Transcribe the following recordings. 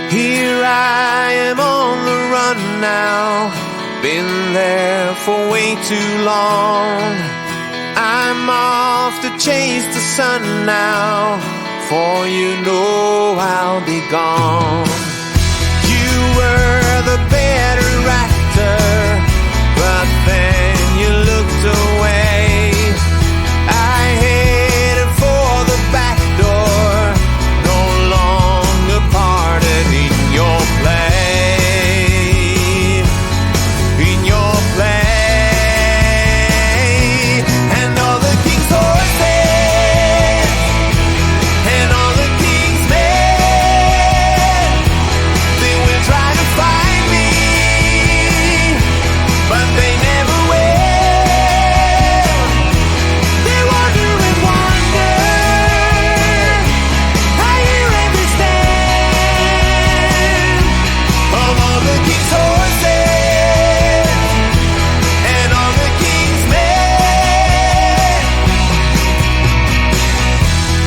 Here I am on the run now, been there for way too long. I'm off to chase the sun now, for you know I'll be gone. You were the better actor, but then you looked away. I headed for the back door, no longer parted in your play, in your play. And all the king's horses, and all the king's men, they will try to find me, but they never will. They wander and wander, I hear every stand of all the king's horses and all the king's men.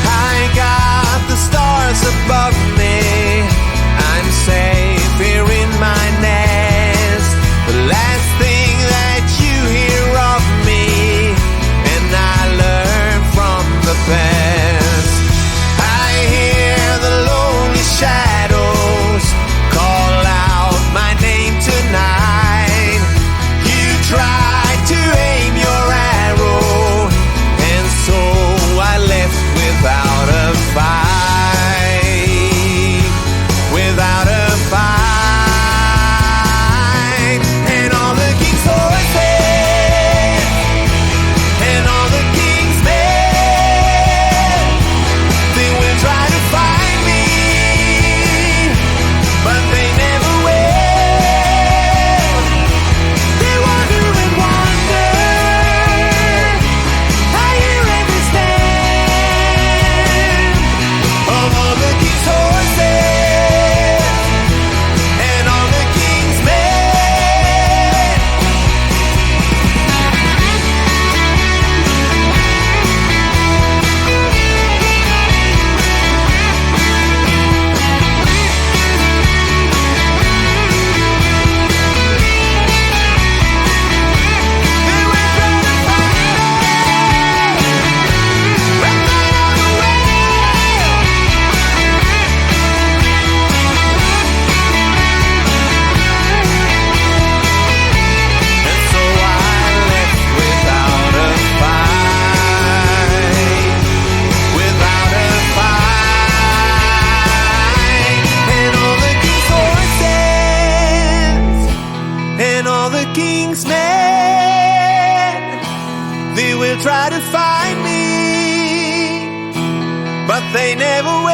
I got the stars above me, I'm safe here in my nest. The last thing that you hear of me, and I learn from the past. I hear the lonely shadows call out my name tonight. You tried to aim your arrow, and so I left without a fight, without a fight. And all the king's horses and all the king's men, they will try to find me, but they never will. They wander and wander, I hear every stand of all the king's horses and all the king's men. They will try to find me, but they never will. And so I left without a fight, without a fight. And all the king's horses and all the king's men, they will try to find me, but they never will.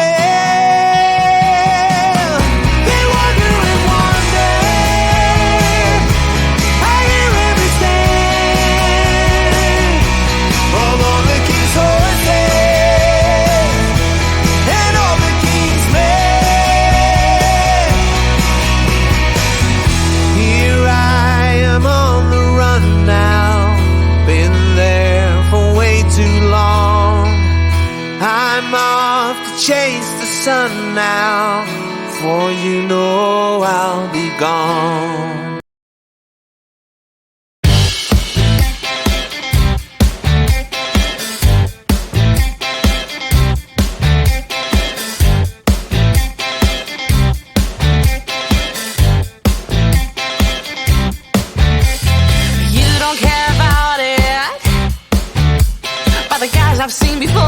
They wander and wander, I hear every stand of all the king's horses and all the king's men. Here I am on the run now, been there for way too long. I'm off to chase the sun now, for you know I'll be gone. You don't care about it, but the guys I've seen before.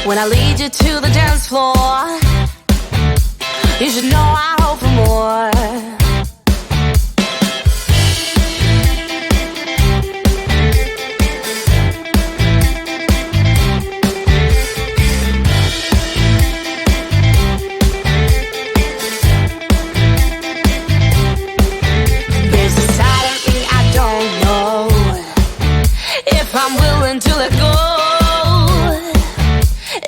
When I lead you to the dance floor, you should know I hope for more. There's a side of me I don't know if I'm willing to let go.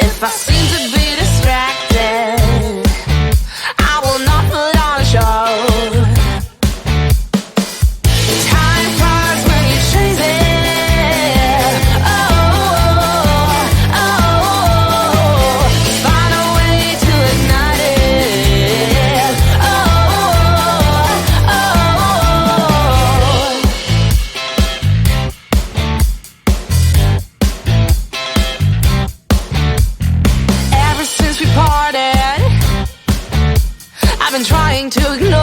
If I seem to be distracted, I will not put on a show. been trying to ignore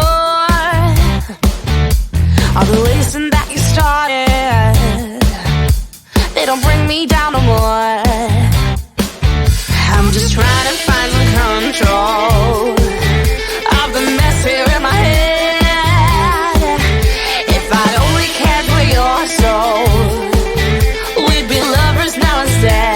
all the wasting that you started. They don't bring me down no more. I'm just trying to find some control of the mess here in my head. If I'd only cared for your soul, we'd be lovers now instead.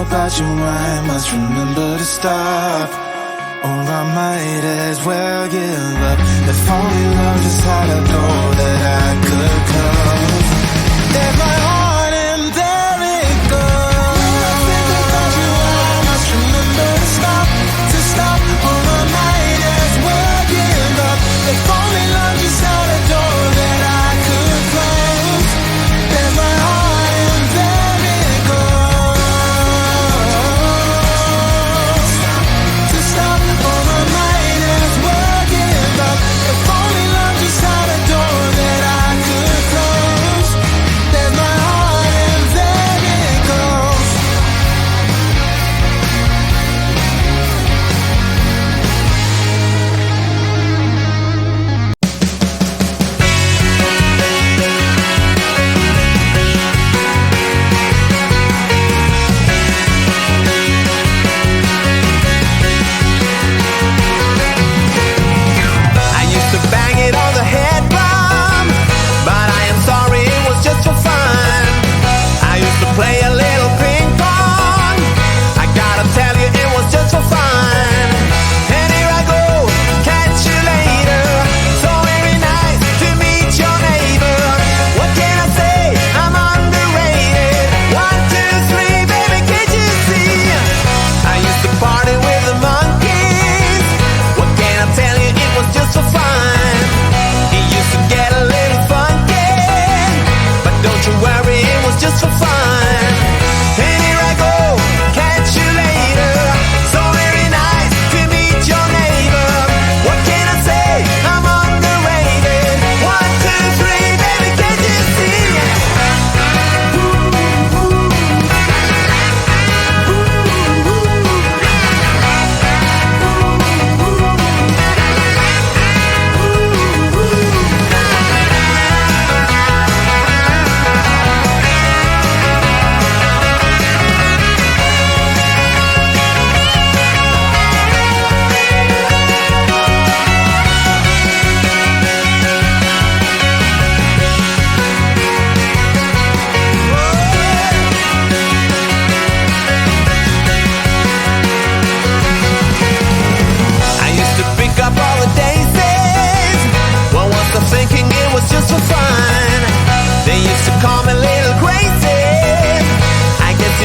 About you, I must remember to stop, or I might as well give up. If only love just had a door that I could close. There's my heart and there it goes. When I think about you, I must remember to stop, or I might as well give up. If only love just had a door that I could close. There's my heart and there it goes. If only love just had a door that I could close. There's my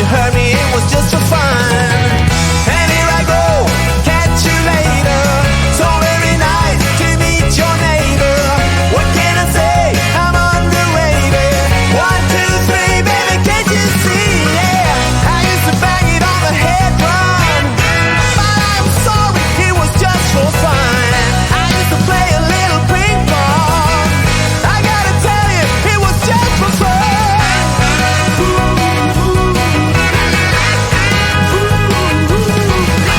hurt me, it was just for fun. And here I go, catch you later. So very nice to meet your neighbor. What can I say? I'm underrated. 1, 2, 3, baby, can't you see? Yeah, I used to bang it on the head drum, but I'm sorry, it was just for fun. I used to play a little ping pong. I gotta tell you, it was just for fun.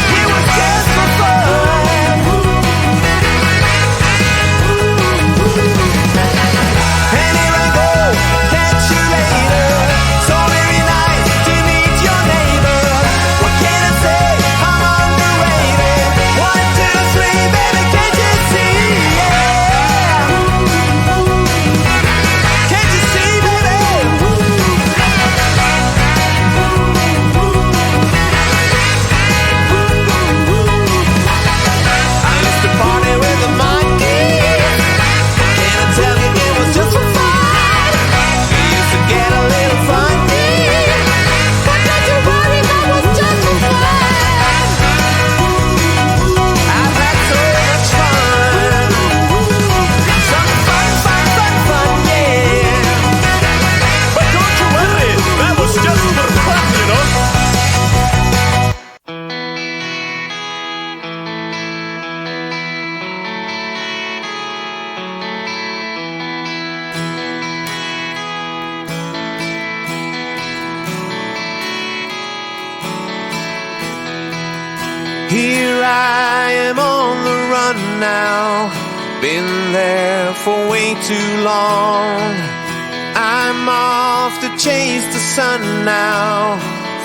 It was just for fun. And here I go, catch you later. So very nice to meet your neighbor. What can I say? I'm underrated. 1, 2, 3, baby, can't you see? Yeah. Can't you see, baby? I used to party with the monkeys. Can I tell you it was just for fun? We used to get a little funky. But don't you worry, that was just for fun. I've had so much fun. Some fun, yeah. But don't you worry, that was just for fun, you know. Here I am on the run now. Been there for way too long. I'm off to chase the sun now.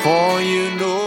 For you know